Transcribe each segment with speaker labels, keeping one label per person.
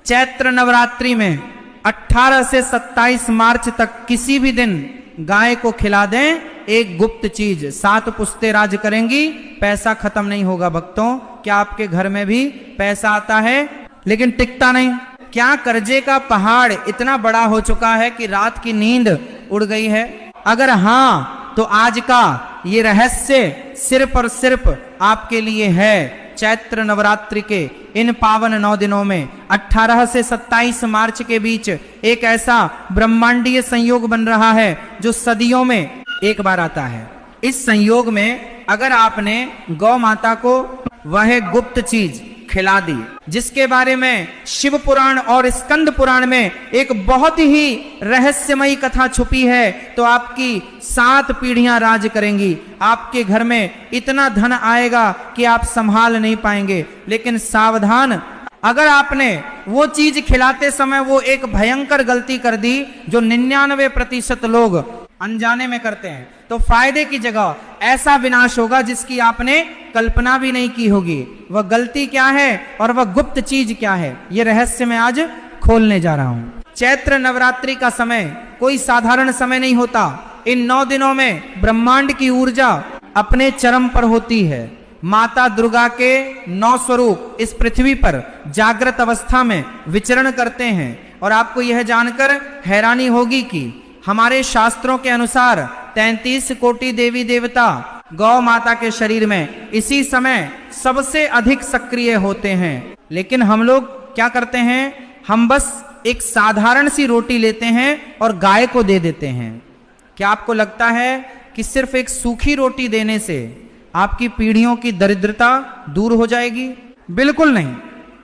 Speaker 1: चैत्र नवरात्रि में 18 से 27 मार्च तक किसी भी दिन गाय को खिला दें एक गुप्त चीज, 7 पुश्तें राज करेंगी, पैसा खत्म नहीं होगा। भक्तों, क्या आपके घर में भी पैसा आता है लेकिन टिकता नहीं? क्या कर्जे का पहाड़ इतना बड़ा हो चुका है कि रात की नींद उड़ गई है? अगर हाँ, तो आज का ये रहस्य सिर्फ और सिर्फ आपके लिए है। चैत्र नवरात्रि के इन पावन 9 दिनों में 18 से 27 मार्च के बीच एक ऐसा ब्रह्मांडीय संयोग बन रहा है जो सदियों में एक बार आता है। इस संयोग में अगर आपने गौ माता को वह गुप्त चीज खिला दी, जिसके बारे में शिव पुराण और स्कंद पुराण में एक बहुत ही रहस्यमयी कथा छुपी है, तो आपकी 7 पीढ़ियां राज करेंगी। आपके घर में इतना धन आएगा कि आप संभाल नहीं पाएंगे। लेकिन सावधान, अगर आपने वो चीज खिलाते समय वो एक भयंकर गलती कर दी जो 99% लोग अनजाने में करते हैं, तो फायदे की जगह ऐसा विनाश होगा जिसकी आपने कल्पना भी नहीं की होगी। वह गलती क्या है और वह गुप्त चीज क्या है, ये रहस्य मैं आज खोलने जा रहा हूं। चैत्र नवरात्रि का समय कोई साधारण समय नहीं होता। इन 9 दिनों में ब्रह्मांड की ऊर्जा अपने चरम पर होती है। माता दुर्गा के 9 स्वरूप इस पृथ्वी पर जागृत अवस्था में विचरण करते हैं। और आपको यह जानकर हैरानी होगी कि हमारे शास्त्रों के अनुसार 33 कोटि देवी देवता गौ माता के शरीर में इसी समय सबसे अधिक सक्रिय होते हैं। लेकिन हम लोग क्या करते हैं? हम बस एक साधारण सी रोटी लेते हैं और गाय को दे देते हैं। क्या आपको लगता है कि सिर्फ एक सूखी रोटी देने से आपकी पीढ़ियों की दरिद्रता दूर हो जाएगी? बिल्कुल नहीं।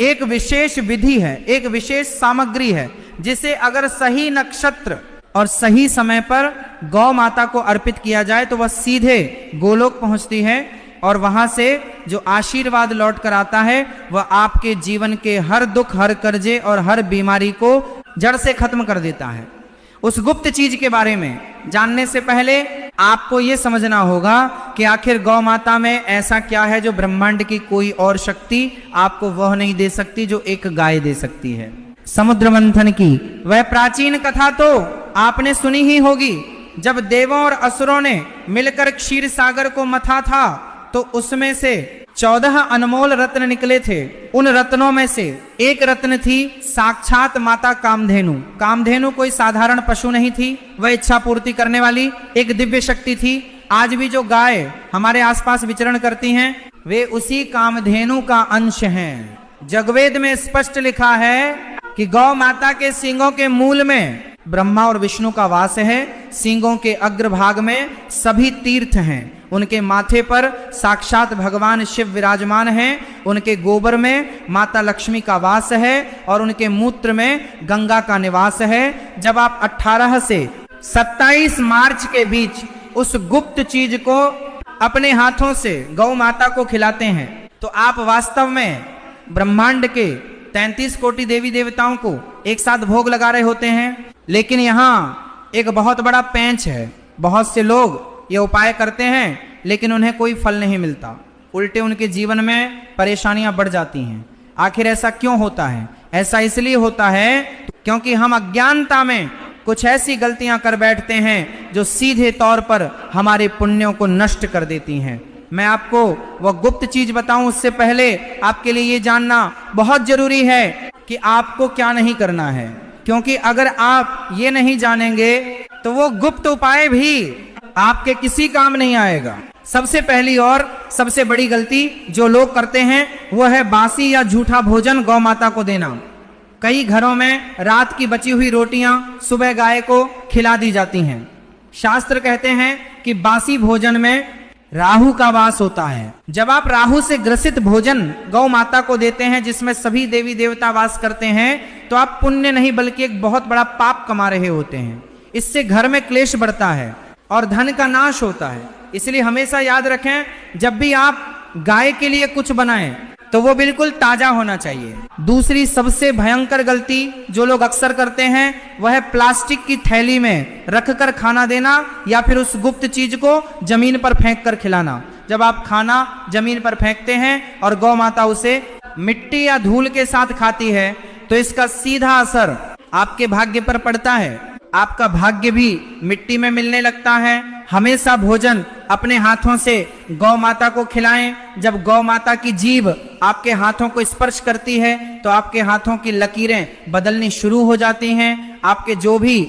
Speaker 1: एक विशेष विधि है, एक विशेष सामग्री है, जिसे अगर सही नक्षत्र और सही समय पर गौ माता को अर्पित किया जाए तो वह सीधे गोलोक पहुंचती है और वहां से जो आशीर्वाद लौट कर आता है वह आपके जीवन के हर दुख, हर कर्जे और हर बीमारी को जड़ से खत्म कर देता है। उस गुप्त चीज के बारे में जानने से पहले आपको यह समझना होगा कि आखिर गौ माता में ऐसा क्या है जो ब्रह्मांड की कोई और शक्ति आपको वह नहीं दे सकती जो एक गाय दे सकती है। समुद्र मंथन की वह प्राचीन कथा तो आपने सुनी ही होगी। जब देवों और असुरों ने मिलकर क्षीर सागर को मथा था तो उसमें से 14 अनमोल रत्न निकले थे। उन रत्नों में से एक रत्न थी साक्षात माता कामधेनु। कामधेनु कोई साधारण पशु नहीं थी, वह इच्छा पूर्ति करने वाली एक दिव्य शक्ति थी। आज भी जो गाय हमारे आसपास विचरण करती हैं वे उसी कामधेनु का अंश हैं। जगवेद में स्पष्ट लिखा है कि गौ माता के सींगों के मूल में ब्रह्मा और विष्णु का वास है। सींगों के अग्रभाग में सभी तीर्थ हैं। उनके माथे पर साक्षात भगवान शिव विराजमान हैं। उनके गोबर में माता लक्ष्मी का वास है और उनके मूत्र में गंगा का निवास है। जब आप 18 से 27 मार्च के बीच उस गुप्त चीज को अपने हाथों से गौ माता को खिलाते हैं तो आप वास्तव में ब्रह्मांड के 33 कोटि देवी देवताओं को एक साथ भोग लगा रहे होते हैं। लेकिन यहाँ एक बहुत बड़ा पेंच है। बहुत से लोग ये उपाय करते हैं लेकिन उन्हें कोई फल नहीं मिलता, उल्टे उनके जीवन में परेशानियां बढ़ जाती हैं। आखिर ऐसा क्यों होता है? ऐसा इसलिए होता है क्योंकि हम अज्ञानता में कुछ ऐसी गलतियां कर बैठते हैं जो सीधे तौर पर हमारे पुण्यों को नष्ट कर देती हैं। मैं आपको वह गुप्त चीज बताऊं उससे पहले आपके लिए ये जानना बहुत जरूरी है कि आपको क्या नहीं करना है, क्योंकि अगर आप ये नहीं जानेंगे तो वो गुप्त उपाय भी आपके किसी काम नहीं आएगा। सबसे पहली और सबसे बड़ी गलती जो लोग करते हैं वो है बासी या झूठा भोजन गौ माता को देना। कई घरों में रात की बची हुई रोटियां सुबह गाय को खिला दी जाती हैं। शास्त्र कहते हैं कि बासी भोजन में राहु का वास होता है। जब आप राहु से ग्रसित भोजन गौ माता को देते हैं जिसमें सभी देवी देवता वास करते हैं तो आप पुण्य नहीं बल्कि एक बहुत बड़ा पाप कमा रहे होते हैं। इससे घर में क्लेश बढ़ता है और धन का नाश होता है। इसलिए हमेशा याद रखें, जब भी आप गाय के लिए कुछ बनाएं तो वो बिल्कुल ताजा होना चाहिए। दूसरी सबसे भयंकर गलती जो लोग अक्सर करते हैं वह है प्लास्टिक की थैली में रखकर खाना देना या फिर उस गुप्त चीज को जमीन पर फेंक कर खिलाना। जब आप खाना जमीन पर फेंकते हैं और गौ माता उसे मिट्टी या धूल के साथ खाती है तो इसका सीधा असर आपके भाग्य पर पड़ता है। आपका भाग्य भी मिट्टी में मिलने लगता है। हमेशा भोजन अपने हाथों से गौ माता को खिलाएं। जब गौ माता की जीभ आपके हाथों को स्पर्श करती है तो आपके हाथों की लकीरें बदलनी शुरू हो जाती हैं। आपके जो भी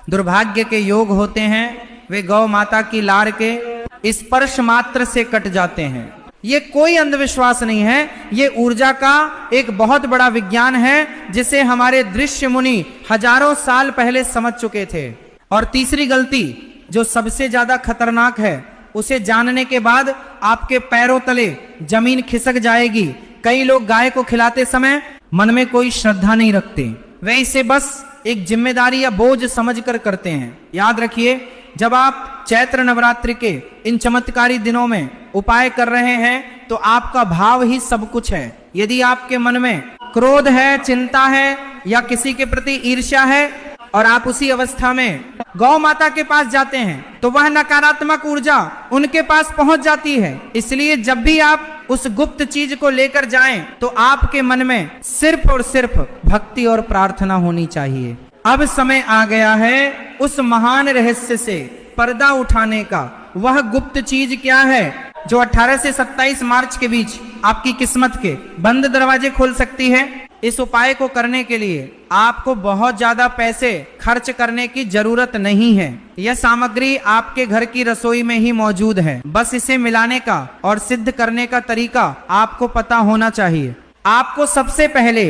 Speaker 1: दुर्भाग्य के योग होते हैं वे गौ माता की लार के स्पर्श मात्र से कट जाते हैं। ये कोई अंधविश्वास नहीं है, ये ऊर्जा का एक बहुत बड़ा विज्ञान है जिसे हमारे दृश्य मुनि हजारों साल पहले समझ चुके थे। और तीसरी गलती जो सबसे ज्यादा खतरनाक है, उसे जानने के बाद आपके पैरों तले जमीन खिसक जाएगी। कई लोग गाय को खिलाते समय मन में कोई श्रद्धा नहीं रखते, वे इसे बस एक जिम्मेदारी या बोझ समझकर करते हैं। याद रखिए, जब आप चैत्र नवरात्रि के इन चमत्कारी दिनों में उपाय कर रहे हैं तो आपका भाव ही सब कुछ है। यदि आपके मन में क्रोध है, चिंता है या किसी के प्रति ईर्ष्या है और आप उसी अवस्था में गौ माता के पास जाते हैं तो वह नकारात्मक ऊर्जा उनके पास पहुंच जाती है। इसलिए जब भी आप उस गुप्त चीज को लेकर जाएं तो आपके मन में सिर्फ और सिर्फ भक्ति और प्रार्थना होनी चाहिए। अब समय आ गया है उस महान रहस्य से पर्दा उठाने का। वह गुप्त चीज क्या है जो 18 से 27 मार्च के बीच आपकी किस्मत के बंद दरवाजे खोल सकती है? इस उपाय को करने के लिए आपको बहुत ज्यादा पैसे खर्च करने की जरूरत नहीं है। यह सामग्री आपके घर की रसोई में ही मौजूद है। बस इसे मिलाने का और सिद्ध करने का तरीका आपको पता होना चाहिए। आपको सबसे पहले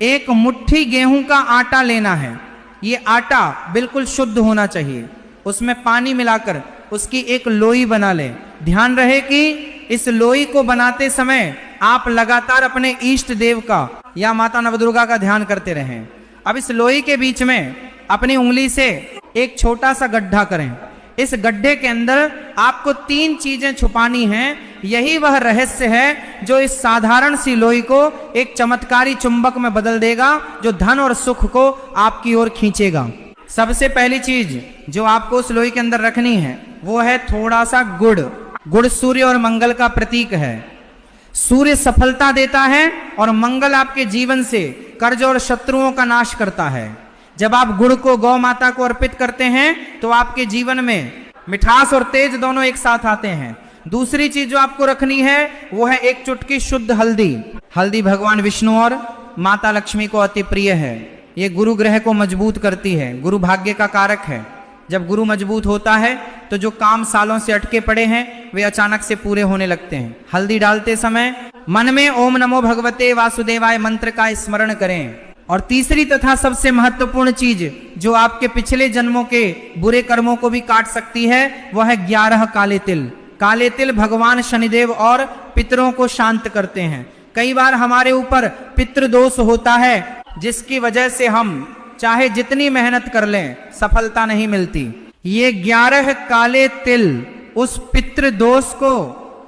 Speaker 1: एक मुट्ठी गेहूं का आटा लेना है। ये आटा बिल्कुल शुद्ध होना चाहिए। उसमें पानी मिलाकर उसकी एक लोई बना लें। ध्यान रहे कि इस लोई को बनाते समय आप लगातार अपने इष्ट देव का या माता नवदुर्गा का ध्यान करते रहें। अब इस लोई के बीच में अपनी उंगली से एक छोटा सा गड्ढा करें। इस गड्ढे के अंदर आपको 3 चीजें छुपानी हैं। यही वह रहस्य है जो इस साधारण सी लोई को एक चमत्कारी चुंबक में बदल देगा, जो धन और सुख को आपकी ओर खींचेगा। सबसे पहली चीज जो आपको उस लोई के अंदर रखनी है वो है थोड़ा सा गुड़। गुड़ सूर्य और मंगल का प्रतीक है। सूर्य सफलता देता है और मंगल आपके जीवन से कर्ज और शत्रुओं का नाश करता है। जब आप गुड़ को गौ माता को अर्पित करते हैं तो आपके जीवन में मिठास और तेज दोनों एक साथ आते हैं। दूसरी चीज जो आपको रखनी है वो है एक चुटकी शुद्ध हल्दी। हल्दी भगवान विष्णु और माता लक्ष्मी को अति प्रिय है। ये गुरु ग्रह को मजबूत करती है, गुरु भाग्य का कारक है। जब गुरु मजबूत होता है तो जो काम सालों से अटके पड़े हैं वे अचानक से पूरे होने लगते हैं। हल्दी डालते समय मन में ओम नमो भगवते वासुदेवाय मंत्र का स्मरण करें। और तीसरी तथा सबसे महत्वपूर्ण चीज जो आपके पिछले जन्मों के बुरे कर्मों को भी काट सकती है वह है 11 काले तिल। काले तिल भगवान शनिदेव और पितरों को शांत करते हैं। कई बार हमारे ऊपर पितृदोष होता है जिसकी वजह से हम चाहे जितनी मेहनत कर लें सफलता नहीं मिलती। ये 11 काले तिल उस पितृदोष को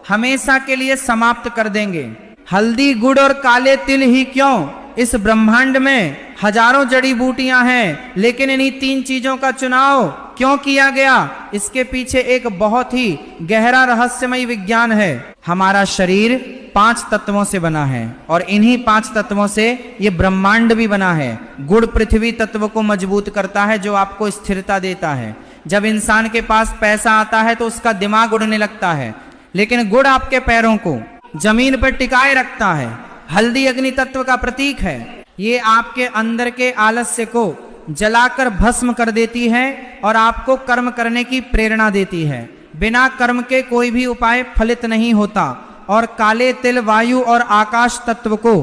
Speaker 1: हमेशा के लिए समाप्त कर देंगे। हल्दी, गुड़ और काले तिल ही क्यों, इस ब्रह्मांड में हजारों जड़ी बूटियां हैं, लेकिन इन्हीं 3 चीजों का चुनाव क्यों किया गया? इसके पीछे एक बहुत ही गहरा रहस्यमय विज्ञान है। हमारा शरीर 5 तत्वों से बना है और इन्हीं 5 तत्वों से ये ब्रह्मांड भी बना है। गुड़ पृथ्वी तत्व को मजबूत करता है जो आपको स्थिरता देता है। जब इंसान के पास पैसा आता है तो उसका दिमाग उड़ने लगता है, लेकिन गुड़ आपके पैरों को जमीन पर टिकाए रखता है। हल्दी अग्नि तत्व का प्रतीक है। ये आपके अंदर के आलस्य को जलाकर भस्म कर देती है और आपको कर्म करने की प्रेरणा देती है। बिना कर्म के कोई भी उपाय फलित नहीं होता। और काले तिल वायु और आकाश तत्व को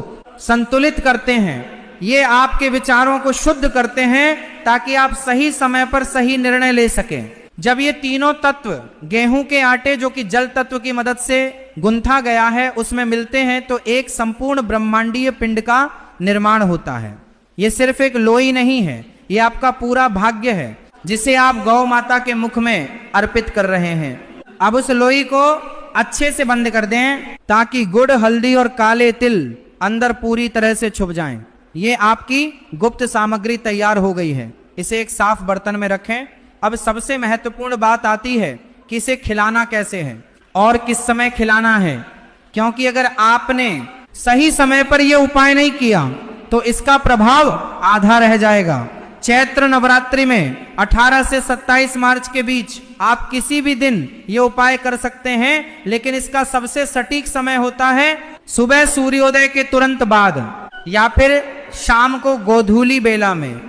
Speaker 1: संतुलित करते हैं। ये आपके विचारों को शुद्ध करते हैं ताकि आप सही समय पर सही निर्णय ले सकें। जब ये तीनों तत्व गेहूं के आटे जो कि जल तत्व की मदद से गुंथा गया है उसमें मिलते हैं तो एक संपूर्ण ब्रह्मांडीय पिंड का निर्माण होता है। ये सिर्फ एक लोई नहीं है, ये आपका पूरा भाग्य है जिसे आप गौ माता के मुख में अर्पित कर रहे हैं। अब उस लोई को अच्छे से बंद कर दें ताकि गुड़, हल्दी और काले तिल अंदर पूरी तरह से छुप जाएं। ये आपकी गुप्त सामग्री तैयार हो गई है। इसे एक साफ बर्तन में रखें। अब सबसे महत्वपूर्ण बात आती है कि इसे खिलाना कैसे है और किस समय खिलाना है, क्योंकि अगर आपने सही समय पर यह उपाय नहीं किया तो इसका प्रभाव आधा रह जाएगा। चैत्र नवरात्रि में 18 से 27 मार्च के बीच आप किसी भी दिन ये उपाय कर सकते हैं, लेकिन इसका सबसे सटीक समय होता है सुबह सूर्योदय के तुरंत बाद या फिर शाम को गोधूली बेला में।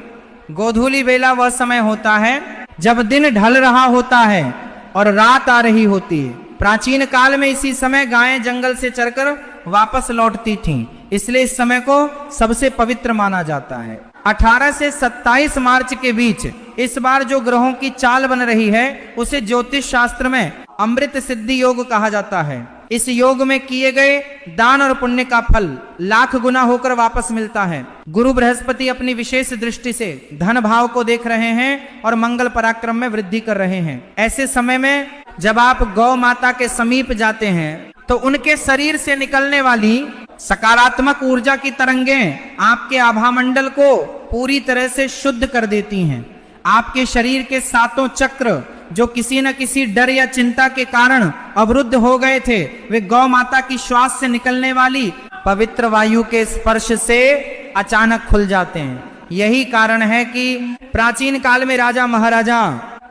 Speaker 1: गोधूली बेला वह समय होता है जब दिन ढल रहा होता है और रात आ रही होती है। प्राचीन काल में इसी समय गायें जंगल से चरकर वापस लौटती थीं, इसलिए इस समय को सबसे पवित्र माना जाता है। 18 से 27 मार्च के बीच इस बार जो ग्रहों की चाल बन रही है उसे ज्योतिष शास्त्र में अमृत सिद्धि योग कहा जाता है। इस योग में किए गए दान और पुण्य का फल लाख गुना होकर वापस मिलता है। गुरु बृहस्पति अपनी विशेष दृष्टि से धन भाव को देख रहे हैं और मंगल पराक्रम में वृद्धि कर रहे हैं। ऐसे समय में जब आप गौ माता के समीप जाते हैं तो उनके शरीर से निकलने वाली सकारात्मक ऊर्जा की तरंगें आपके आभामंडल को पूरी तरह से शुद्ध कर देती हैं। आपके शरीर के सातों चक्र जो किसी न किसी डर या चिंता के कारण अवरुद्ध हो गए थे, वे गौ माता की श्वास से निकलने वाली पवित्र वायु के स्पर्श से अचानक खुल जाते हैं। यही कारण है कि प्राचीन काल में राजा महाराजा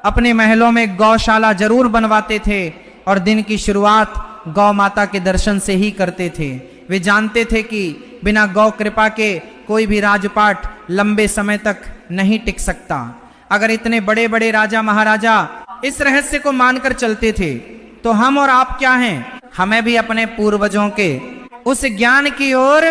Speaker 1: अपने महलों में गौशाला जरूर बनवाते थे और दिन की शुरुआत गौ माता के दर्शन से ही करते थे। वे जानते थे कि बिना गौ कृपा के कोई भी राजपाट लंबे समय तक नहीं टिक सकता। अगर इतने बड़े बड़े राजा महाराजा इस रहस्य को मानकर चलते थे तो हम और आप क्या हैं? हमें भी अपने पूर्वजों के उस ज्ञान की ओर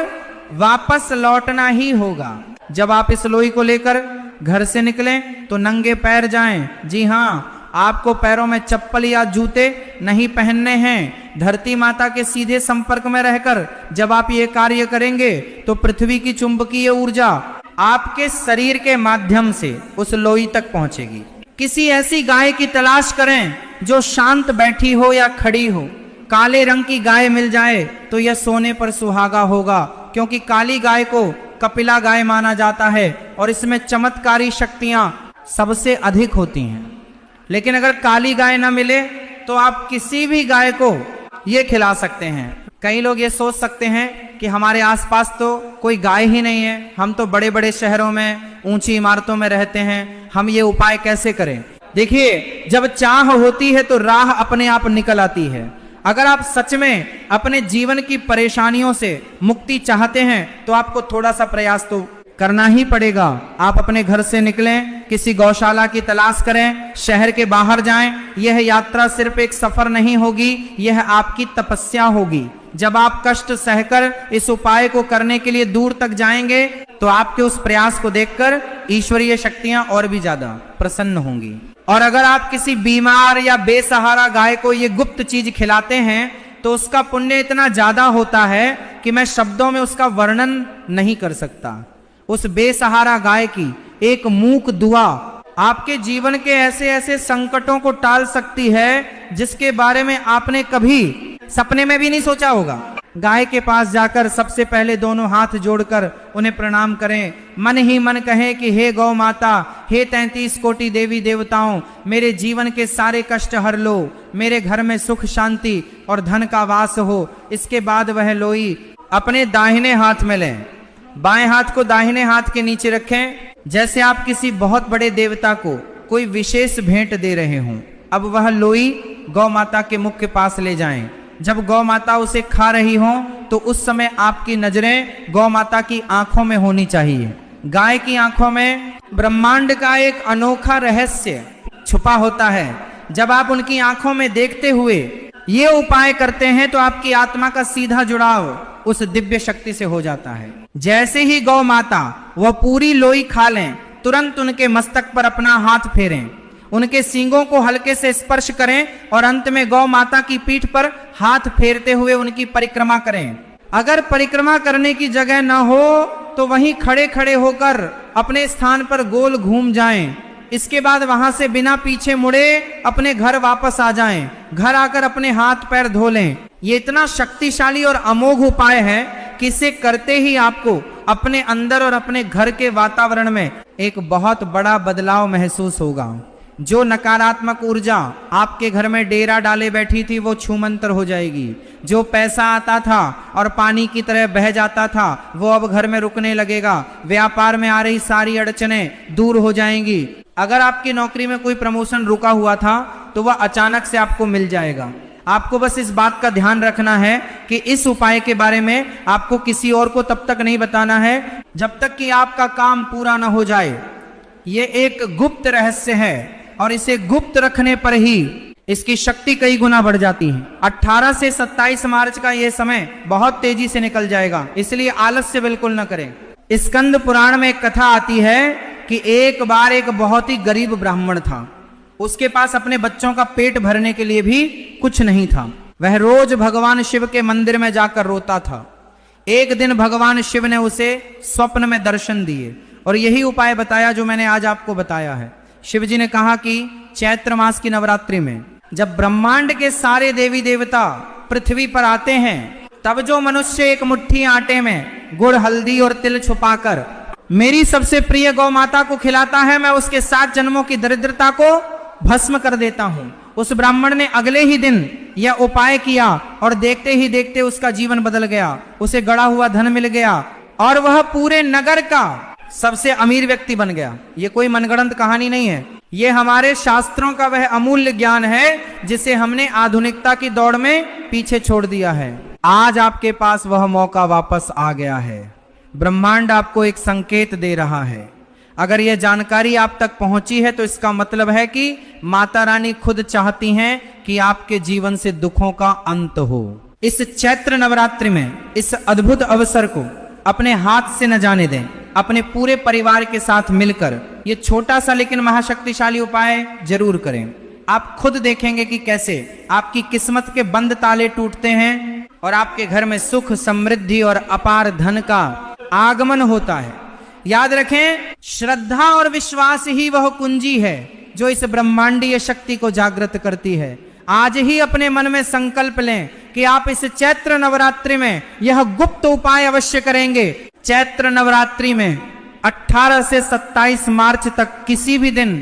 Speaker 1: वापस लौटना ही होगा। जब आप इस लोई को लेकर घर से निकलें तो नंगे पैर जाएं। जी हाँ, आपको पैरों में चप्पल या जूते नहीं पहनने हैं। धरती माता के सीधे संपर्क में रहकर जब आप ये कार्य करेंगे तो पृथ्वी की चुंबकीय ऊर्जा आपके शरीर के माध्यम से उस लोई तक पहुंचेगी। किसी ऐसी गाय की तलाश करें जो शांत बैठी हो या खड़ी हो। काले रंग की गाय मिल जाए तो यह सोने पर सुहागा होगा, क्योंकि काली गाय को कपिला गाय माना जाता है और इसमें चमत्कारी शक्तियां सबसे अधिक होती हैं। लेकिन अगर काली गाय ना मिले तो आप किसी भी गाय को ये खिला सकते हैं। कई लोग ये सोच सकते हैं कि हमारे आसपास तो कोई गाय ही नहीं है, हम तो बड़े बड़े शहरों में ऊंची इमारतों में रहते हैं, हम ये उपाय कैसे करें? देखिए, जब चाह होती है तो राह अपने आप निकल आती है। अगर आप सच में अपने जीवन की परेशानियों से मुक्ति चाहते हैं तो आपको थोड़ा सा प्रयास तो करना ही पड़ेगा। आप अपने घर से निकलें, किसी गौशाला की तलाश करें, शहर के बाहर जाएं। यह यात्रा सिर्फ एक सफर नहीं होगी, यह आपकी तपस्या होगी। जब आप कष्ट सहकर इस उपाय को करने के लिए दूर तक जाएंगे तो आपके उस प्रयास को देखकर ईश्वरीय शक्तियां और भी ज्यादा प्रसन्न होंगी। और अगर आप किसी बीमार या बेसहारा गाय को ये गुप्त चीज खिलाते हैं तो उसका पुण्य इतना ज्यादा होता है कि मैं शब्दों में उसका वर्णन नहीं कर सकता। उस बेसहारा गाय की एक मूक दुआ आपके जीवन के ऐसे ऐसे संकटों को टाल सकती है जिसके बारे में आपने कभी सपने में भी नहीं सोचा होगा। गाय के पास जाकर सबसे पहले दोनों हाथ जोड़कर उन्हें प्रणाम करें। मन ही मन कहें कि हे गौ माता, हे 33 कोटि देवी देवताओं, मेरे जीवन के सारे कष्ट हर लो, मेरे घर में सुख शांति और धन का वास हो। इसके बाद वह लोई अपने दाहिने हाथ में लें, बाएं हाथ को दाहिने हाथ के नीचे रखें, जैसे आप किसी बहुत बड़े देवता को कोई विशेष भेंट दे रहे हों। अब वह लोई गौ माता के मुख के पास ले जाएं। जब गौ माता उसे खा रही हो तो उस समय आपकी नजरें गौ माता की आंखों में होनी चाहिए। गाय की आंखों में ब्रह्मांड का एक अनोखा रहस्य छुपा होता है। जब आप उनकी आंखों में देखते हुए ये उपाय करते हैं तो आपकी आत्मा का सीधा जुड़ाव उस दिव्य शक्ति से हो जाता है। जैसे ही गौ माता वह पूरी लोई खा लें, तुरंत उनके मस्तक पर अपना हाथ फेरें, उनके सींगों को हल्के से स्पर्श करें और अंत में गौ माता की पीठ पर हाथ फेरते हुए उनकी परिक्रमा करें। अगर परिक्रमा करने की जगह न हो तो वहीं खड़े खड़े होकर अपने स्थान पर गोल घूम जाएं। इसके बाद वहां से बिना पीछे मुड़े अपने घर वापस आ जाएं। घर आकर अपने हाथ पैर धो लें। ये इतना शक्तिशाली और अमोघ उपाय है कि इसे करते ही आपको अपने अंदर और अपने घर के वातावरण में एक बहुत बड़ा बदलाव महसूस होगा। जो नकारात्मक ऊर्जा आपके घर में डेरा डाले बैठी थी वो छूमंतर हो जाएगी। जो पैसा आता था और पानी की तरह बह जाता था वो अब घर में रुकने लगेगा। व्यापार में आ रही सारी अड़चनें दूर हो जाएंगी। अगर आपकी नौकरी में कोई प्रमोशन रुका हुआ था तो वह अचानक से आपको मिल जाएगा। आपको बस इस बात का ध्यान रखना है कि इस उपाय के बारे में आपको किसी और को तब तक नहीं बताना है जब तक कि आपका काम पूरा ना हो जाए। ये एक गुप्त रहस्य है और इसे गुप्त रखने पर ही इसकी शक्ति कई गुना बढ़ जाती है। 18 से 27 मार्च का यह समय बहुत तेजी से निकल जाएगा, इसलिए आलस्य बिल्कुल न करें। स्कंद पुराण में एक कथा आती है कि एक बार एक बहुत ही गरीब ब्राह्मण था। उसके पास अपने बच्चों का पेट भरने के लिए भी कुछ नहीं था। वह रोज भगवान शिव के मंदिर में जाकर रोता था। एक दिन भगवान शिव ने उसे स्वप्न में दर्शन दिए और यही उपाय बताया जो मैंने आज आपको बताया है। शिव जी ने कहा कि चैत्र मास की नवरात्रि में जब ब्रह्मांड के सारे देवी देवता पृथ्वी पर आते हैं तब जो मनुष्य एक मुट्ठी आटे में गुड़, हल्दी और तिल छुपाकर मेरी सबसे प्रिय गौ माता को खिलाता है, मैं उसके 7 जन्मों की दरिद्रता को भस्म कर देता हूं। उस ब्राह्मण ने अगले ही दिन यह उपाय किया और देखते ही देखते उसका जीवन बदल गया। उसे गड़ा हुआ धन मिल गया और वह पूरे नगर का सबसे अमीर व्यक्ति बन गया। ये कोई मनगढ़ंत कहानी नहीं है, ये हमारे शास्त्रों का वह अमूल्य ज्ञान है जिसे हमने आधुनिकता की दौड़ में पीछे छोड़ दिया है। आज आपके पास वह मौका वापस आ गया है। ब्रह्मांड आपको एक संकेत दे रहा है। अगर यह जानकारी आप तक पहुंची है तो इसका मतलब है कि माता रानी खुद चाहती हैं कि आपके जीवन से दुखों का अंत हो। इस चैत्र नवरात्रि में इस अद्भुत अवसर को अपने हाथ से न जाने दें। अपने पूरे परिवार के साथ मिलकर यह छोटा सा लेकिन महाशक्तिशाली उपाय जरूर करें। आप खुद देखेंगे कि कैसे आपकी किस्मत के बंद ताले टूटते हैं और आपके घर में सुख, समृद्धि और अपार धन का आगमन होता है। याद रखें, श्रद्धा और विश्वास ही वह कुंजी है जो इस ब्रह्मांडीय शक्ति को जागृत करती है। आज ही अपने मन में संकल्प लें कि आप इस चैत्र नवरात्रि में यह गुप्त उपाय अवश्य करेंगे। चैत्र नवरात्रि में 18 से 27 मार्च तक किसी भी दिन